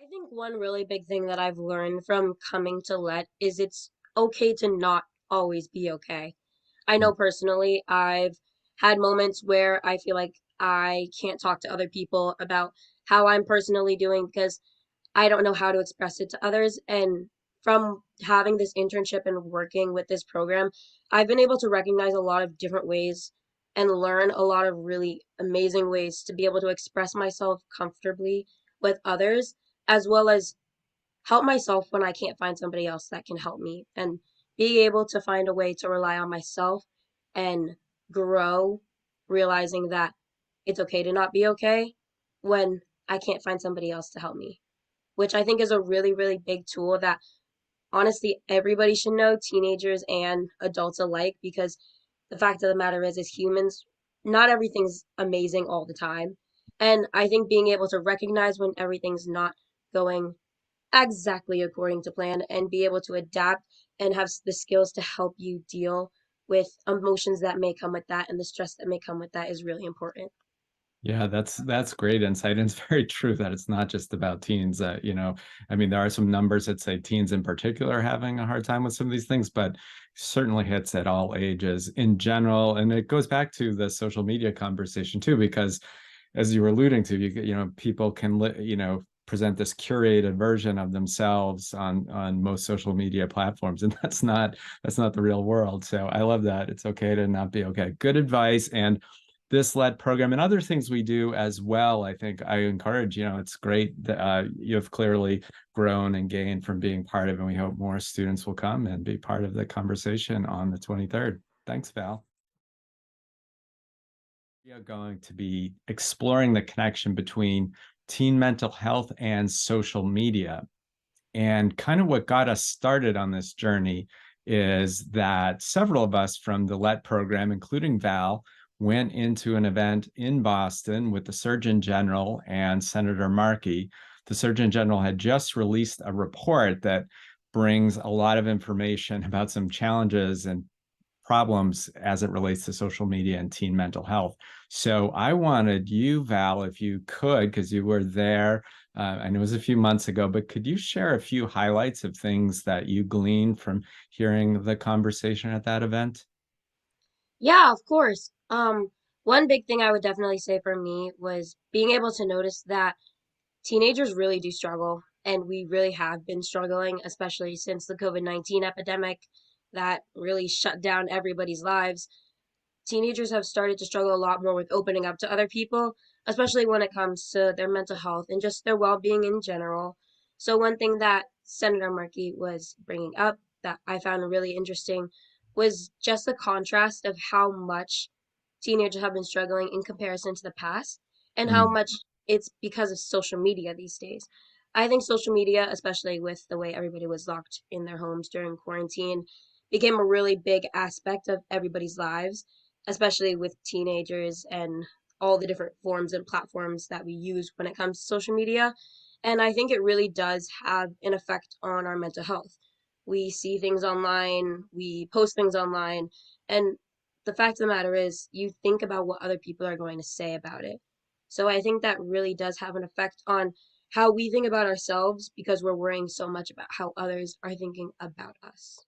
I think one really big thing that I've learned from coming to Let is it's okay to not always be okay. I Mm. know personally, I've had moments where I feel like I can't talk to other people about how I'm personally doing because I don't know how to express it to others. And from having this internship and working with this program, I've been able to recognize a lot of different ways and learn a lot of really amazing ways to be able to express myself comfortably with others, as well as help myself when I can't find somebody else that can help me. And being able to find a way to rely on myself and grow, realizing that it's okay to not be okay when I can't find somebody else to help me, which I think is a really, really big tool that honestly everybody should know, teenagers and adults alike, because the fact of the matter is, as humans, not everything's amazing all the time. And I think being able to recognize when everything's not going exactly according to plan and be able to adapt and have the skills to help you deal with emotions that may come with that and the stress that may come with that is really important. Yeah, that's great insight. And it's very true that it's not just about teens. I mean, there are some numbers that say teens in particular are having a hard time with some of these things, but certainly hits at all ages in general. And it goes back to the social media conversation too, because as you were alluding to, people can present this curated version of themselves on most social media platforms, and that's not the real world. So I love that. It's okay to not be okay. Good advice. And this LED program and other things we do as well, I think I encourage, it's great that you've clearly grown and gained from being part of it. And we hope more students will come and be part of the conversation on the 23rd. Thanks, Val. We are going to be exploring the connection between teen mental health and social media. And kind of what got us started on this journey is that several of us from the LET program, including Val, went into an event in Boston with the Surgeon General and Senator Markey. The Surgeon General had just released a report that brings a lot of information about some challenges and problems as it relates to social media and teen mental health. So I wanted you, Val, if you could, because you were there. I know it was a few months ago, but could you share a few highlights of things that you gleaned from hearing the conversation at that event? Yeah, of course. One big thing I would definitely say for me was being able to notice that teenagers really do struggle, and we really have been struggling, especially since the COVID-19 epidemic that really shut down everybody's lives. Teenagers have started to struggle a lot more with opening up to other people, especially when it comes to their mental health and just their well-being in general. So one thing that Senator Markey was bringing up that I found really interesting was just the contrast of how much teenagers have been struggling in comparison to the past and how Mm. much it's because of social media these days. I think social media, especially with the way everybody was locked in their homes during quarantine, became a really big aspect of everybody's lives, especially with teenagers and all the different forms and platforms that we use when it comes to social media. And I think it really does have an effect on our mental health. We see things online, we post things online, and the fact of the matter is, you think about what other people are going to say about it. So I think that really does have an effect on how we think about ourselves because we're worrying so much about how others are thinking about us.